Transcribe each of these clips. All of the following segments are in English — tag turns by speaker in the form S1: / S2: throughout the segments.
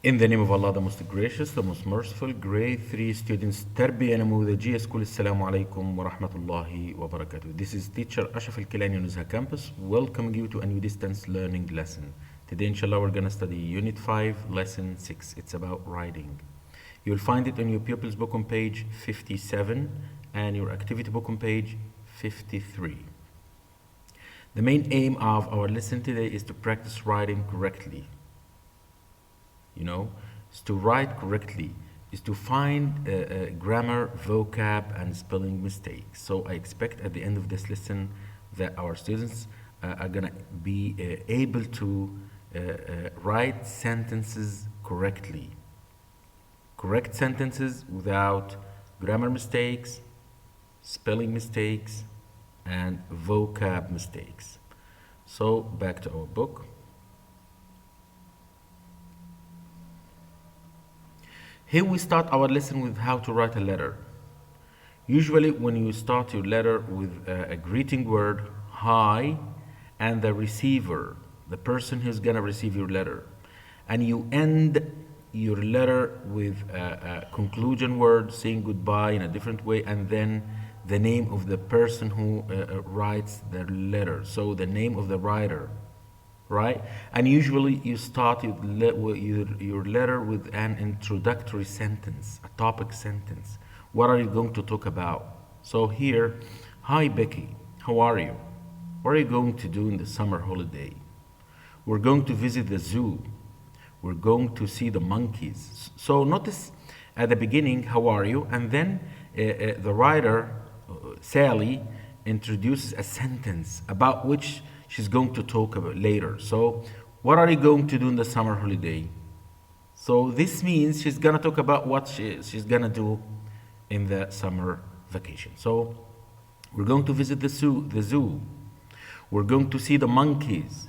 S1: In the name of Allah, the most gracious, the most merciful, grade 3 students, تربية نموذجية school. السلام عليكم ورحمة الله وبركاته. This is teacher Ashraf Kilany on Uzha campus, welcoming you to a new distance learning lesson. Today, inshallah, we're going to study Unit 5, Lesson 6. It's about writing. You'll find it on your pupils book on page 57 and your activity book on page 53. The main aim of our lesson today is to practice writing correctly. Is to write correctly, is to find grammar, vocab, and spelling mistakes. So I expect at the end of this lesson that our students are gonna be able to write sentences correctly. Correct sentences without grammar mistakes, spelling mistakes, and vocab mistakes. So back to our book. Here we start our lesson with how to write a letter. Usually when you start your letter with a greeting word, hi, and the receiver, the person who's gonna receive your letter, and you end your letter with a conclusion word, saying goodbye in a different way, and then the name of the person who writes the letter, so the name of the writer. Right? And usually you start your letter with an introductory sentence, a topic sentence. What are you going to talk about? So here, hi Becky, how are you? What are you going to do in the summer holiday? We're going to visit the zoo. We're going to see the monkeys. So notice at the beginning, how are you? And then the writer, Sally, introduces a sentence about which she's going to talk about later. So, what are you going to do in the summer holiday? So this means she's gonna talk about what she's gonna do in the summer vacation. So we're going to visit the zoo. We're going to see the monkeys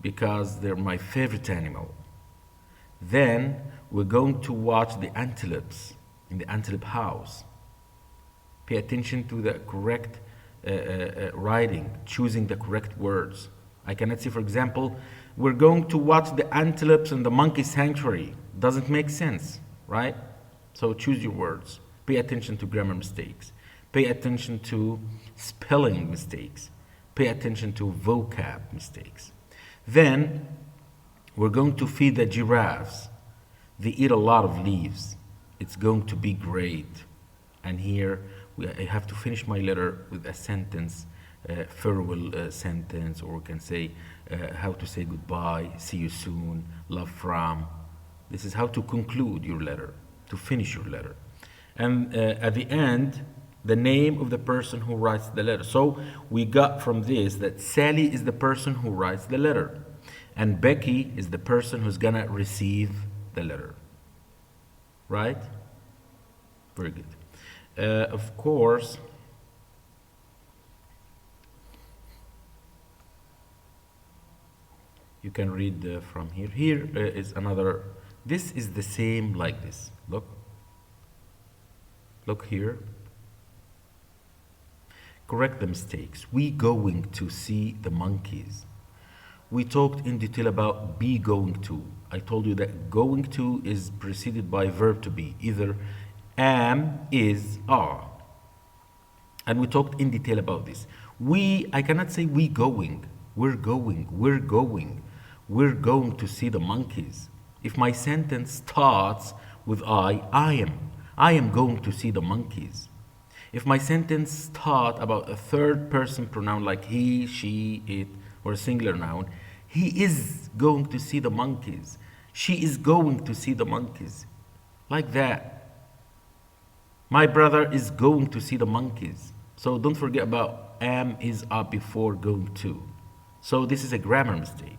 S1: because they're my favorite animal. Then we're going to watch the antelopes in the antelope house. Pay attention to the correct writing, choosing the correct words. I cannot say, for example, we're going to watch the antelopes in the monkey sanctuary. Doesn't make sense, right? So choose your words. Pay attention to grammar mistakes. Pay attention to spelling mistakes. Pay attention to vocab mistakes. Then we're going to feed the giraffes. They eat a lot of leaves. It's going to be great. And here I have to finish my letter with a sentence, farewell sentence, or we can say how to say goodbye, see you soon, love from. This is how to conclude your letter, to finish your letter. And at the end, the name of the person who writes the letter. So we got from this that Sally is the person who writes the letter, and Becky is the person who's gonna receive the letter. Right? Very good. Of course, you can read from here. Here is another. This is the same like this. Look. Look here. Correct the mistakes. We going to see the monkeys. We talked in detail about be going to. I told you that going to is preceded by verb to be, either am, is, are. And we talked in detail about this. I cannot say we going. We're going. We're going. We're going to see the monkeys. If my sentence starts with I am. I am going to see the monkeys. If my sentence starts about a third person pronoun like he, she, it, or a singular noun, he is going to see the monkeys. She is going to see the monkeys. Like that. My brother is going to see the monkeys. So don't forget about am, is, are before going to. So this is a grammar mistake.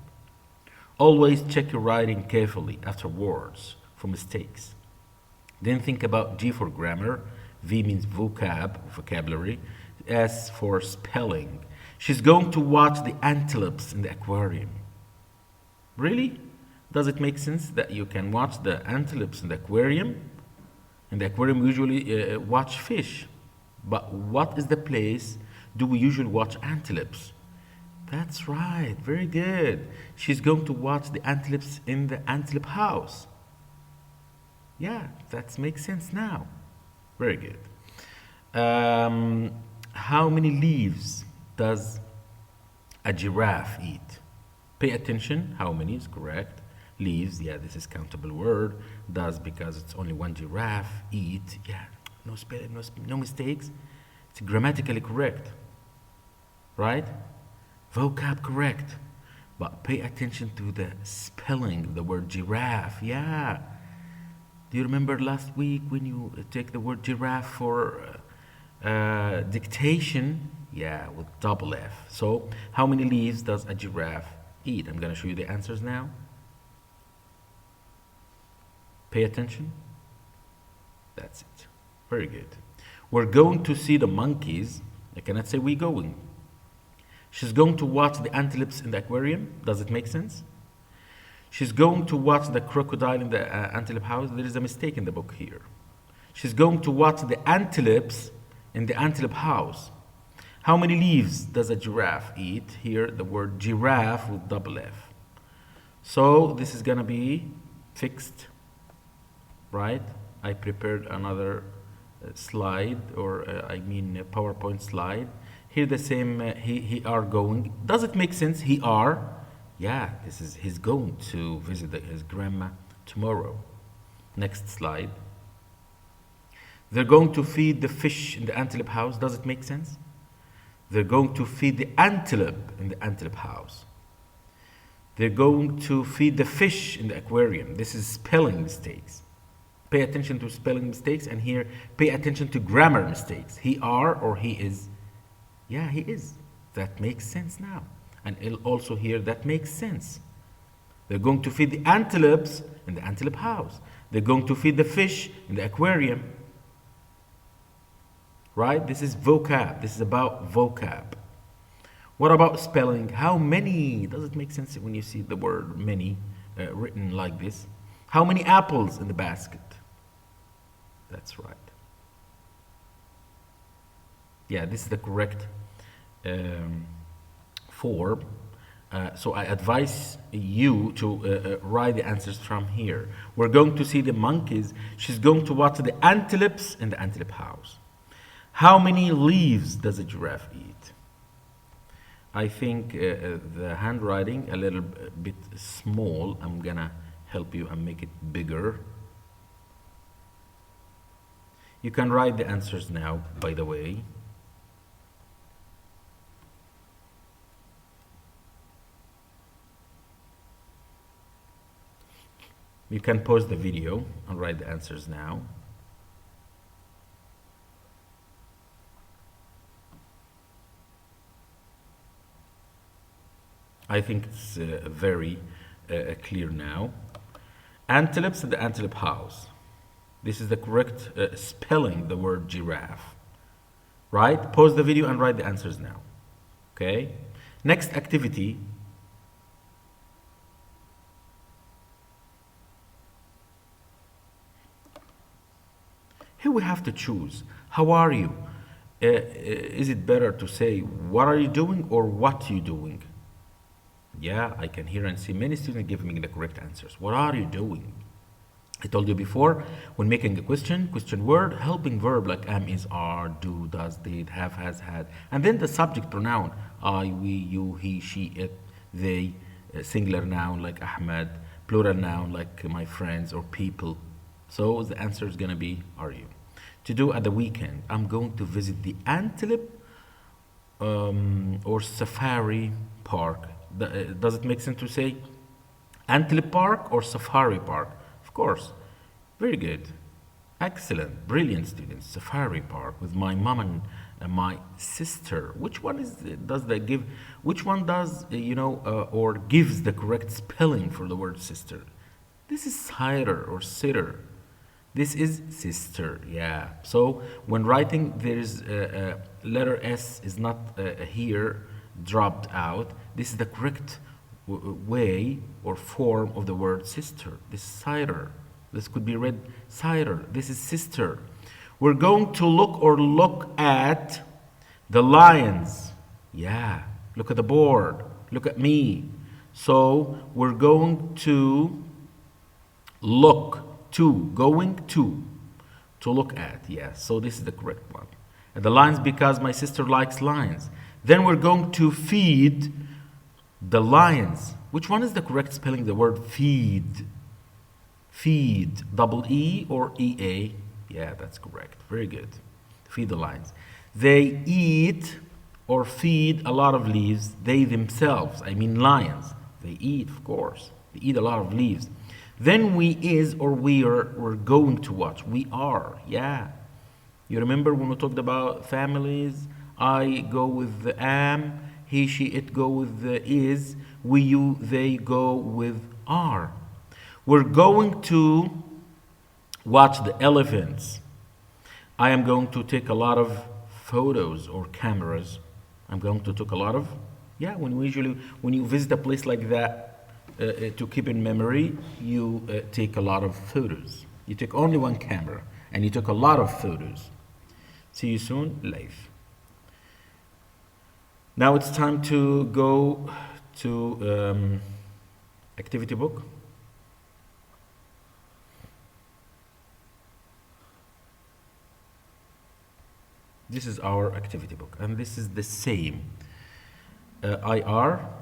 S1: Always check your writing carefully afterwards for mistakes. Then think about G for grammar, V means vocabulary, S for spelling. She's going to watch the antelopes in the aquarium. Really? Does it make sense that you can watch the antelopes in the aquarium? In the aquarium, we usually watch fish. But what is the place do we usually watch antelopes? That's right, very good. She's going to watch the antelopes in the antelope house. Yeah, that makes sense now. Very good. Um, how many leaves does a giraffe eat? Pay attention. How many is correct. Leaves, yeah, this is countable word. Does, because it's only one giraffe. Eat, yeah, no spelling, no mistakes. It's grammatically correct, right? Vocab correct. But pay attention to the spelling, the word giraffe, yeah. Do you remember last week when you take the word giraffe for dictation? Yeah, with double F. So, how many leaves does a giraffe eat? I'm going to show you the answers now. Pay attention. That's it. Very good. We're going to see the monkeys. I cannot say we going. She's going to watch the antelopes in the aquarium. Does it make sense? She's going to watch the crocodile in the antelope house. There is a mistake in the book here. She's going to watch the antelopes in the antelope house. How many leaves does a giraffe eat? Here, the word giraffe with double F. So this is going to be fixed, right? I prepared another slide, or I mean a PowerPoint slide. Here the same, he are going. Does it make sense? He are. Yeah, this is, he's going to visit his grandma tomorrow. Next slide. They're going to feed the fish in the antelope house. Does it make sense? They're going to feed the antelope in the antelope house. They're going to feed the fish in the aquarium. This is spelling mistakes. Pay attention to spelling mistakes, and here pay attention to grammar mistakes. He are or he is. Yeah, he is. That makes sense now. And also here, that makes sense. They're going to feed the antelopes in the antelope house. They're going to feed the fish in the aquarium. Right? This is vocab. This is about vocab. What about spelling? How many? Does it make sense when you see the word many written like this? How many apples in the basket? That's right. Yeah, this is the correct form. So I advise you to write the answers from here. We're going to see the monkeys. She's going to watch the antelopes in the antelope house. How many leaves does a giraffe eat? I think the handwriting a little bit small. I'm gonna help you and make it bigger. You can write the answers now, by the way. You can pause the video and write the answers now. I think it's very clear now. Antelopes in the antelope house. This is the correct spelling, the word giraffe. Right? Pause the video and write the answers now. Okay? Next activity. Here we have to choose. How are you? Is it better to say, what are you doing, or what are you doing? Yeah, I can hear and see many students giving me the correct answers. What are you doing? I told you before, when making a question word, helping verb like am, is, are, do, does, did, have, has, had, and then the subject pronoun, I, we, you, he, she, it, they, singular noun like Ahmed, plural noun like my friends or people. So the answer is going to be, are you? To do at the weekend, I'm going to visit the antelope or safari park. Does it make sense to say antelope park or safari park? Of course. Very good. Excellent. Brilliant students. Safari park with my mom and my sister. Which one does that give? Which one does, or gives the correct spelling for the word sister? This is sister or sitter. This is sister, yeah. So when writing, there is letter S is not here dropped out. This is the correct way or form of the word sister. This is cider. This could be read cider. This is sister. We're going to look at the lions. Yeah, look at the board. Look at me. So we're going to look to, going to look at. Yes, so this is the correct one. And the lions because my sister likes lions. Then we're going to feed the lions. Which one is the correct spelling the word feed? Feed, double E or EA? Yeah, that's correct. Very good. Feed the lions. They eat or feed a lot of leaves. They themselves, I mean lions. They eat, of course. They eat a lot of leaves. Then we is or we're going to watch. We are, yeah. You remember when we talked about families? I go with the am, he, she, it go with the is, we, you, they go with are. We're going to watch the elephants. I am going to take a lot of photos or cameras. I'm going to take a lot of, yeah, when you visit a place like that, to keep in memory, you take a lot of photos. You take only one camera and you took a lot of photos. See you soon, live. Now it's time to go to activity book. This is our activity book, and this is the same. I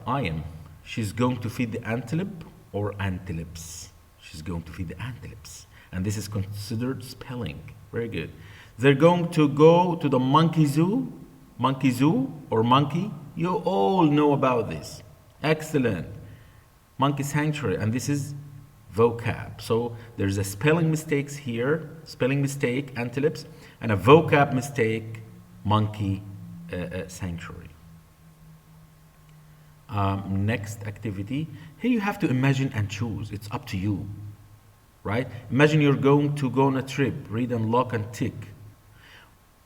S1: am. She's going to feed the antelope or antelopes. She's going to feed the antelopes, and this is considered spelling. Very good. They're going to go to the monkey zoo or monkey. You all know about this. Excellent. Monkey sanctuary, and this is vocab. So there's a spelling mistakes here, spelling mistake, antelopes, and a vocab mistake, monkey sanctuary. Next activity. Here you have to imagine and choose. It's up to you, right? Imagine you're going to go on a trip. Read, unlock, and tick.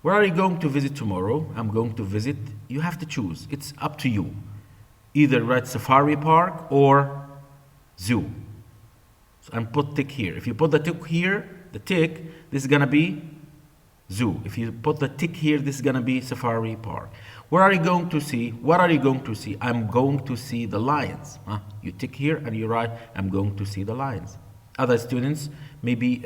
S1: Where are you going to visit tomorrow? I'm going to visit. You have to choose. It's up to you. Either write safari park or zoo. So, and put tick here. If you put the tick here, this is gonna be zoo. If you put the tick here, this is gonna be safari park. Where are you going to see? What are you going to see? I'm going to see the lions. You tick here and you write, I'm going to see the lions. Other students maybe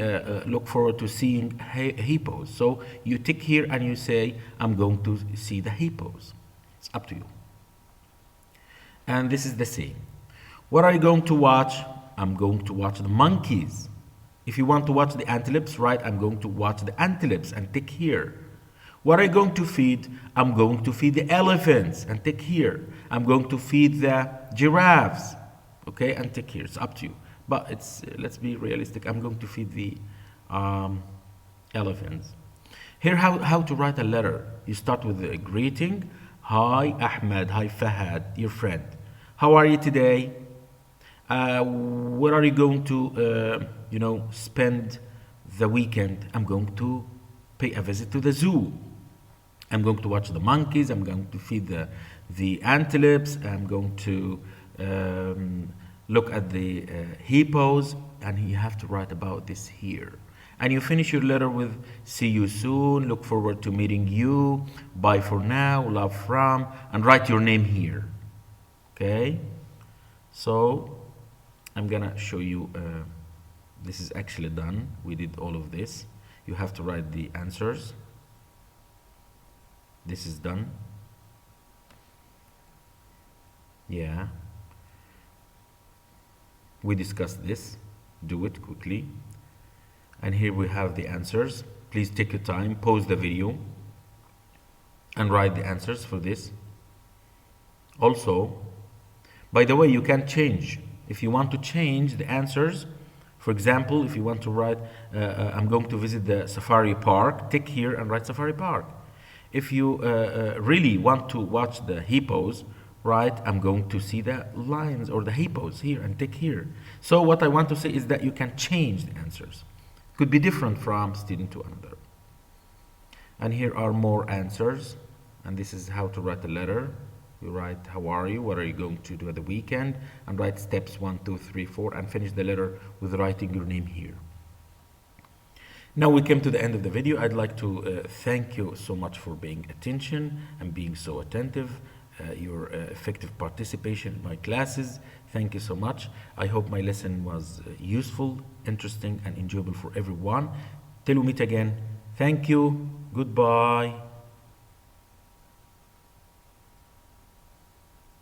S1: look forward to seeing hippos. So you tick here and you say, I'm going to see the hippos. It's up to you. And this is the same. What are you going to watch? I'm going to watch the monkeys. If you want to watch the antelopes, right, I'm going to watch the antelopes and tick here. What are you going to feed? I'm going to feed the elephants and tick here. I'm going to feed the giraffes, okay, and tick here. It's up to you. But it's let's be realistic. I'm going to feed the elephants. Here, how to write a letter. You start with a greeting. Hi, Ahmed. Hi, Fahad, your friend. How are you today? Where are you going to, spend the weekend? I'm going to pay a visit to the zoo. I'm going to watch the monkeys. I'm going to feed the antelopes. I'm going to look at the hippos. And you have to write about this here. And you finish your letter with see you soon, look forward to meeting you, bye for now, love from, and write your name here. Okay? So I'm gonna show you, this is actually done. We did all of this. You have to write the answers. This is done. Yeah. We discussed this. Do it quickly. And here we have the answers. Please take your time, pause the video, and write the answers for this. Also, by the way, you can change. If you want to change the answers, for example, if you want to write, I'm going to visit the safari park, tick here and write safari park. If you really want to watch the hippos, write, I'm going to see the lions or the hippos here and tick here. So what I want to say is that you can change the answers. Could be different from student to another. And here are more answers. And this is how to write a letter. You write, how are you? What are you going to do at the weekend? And write steps 1, 2, 3, 4, and finish the letter with writing your name here. Now we came to the end of the video. I'd like to thank you so much for paying attention and being so attentive. your effective participation in my classes. Thank you so much. I hope my lesson was useful, interesting, and enjoyable for everyone. Till we meet again, thank you. Goodbye.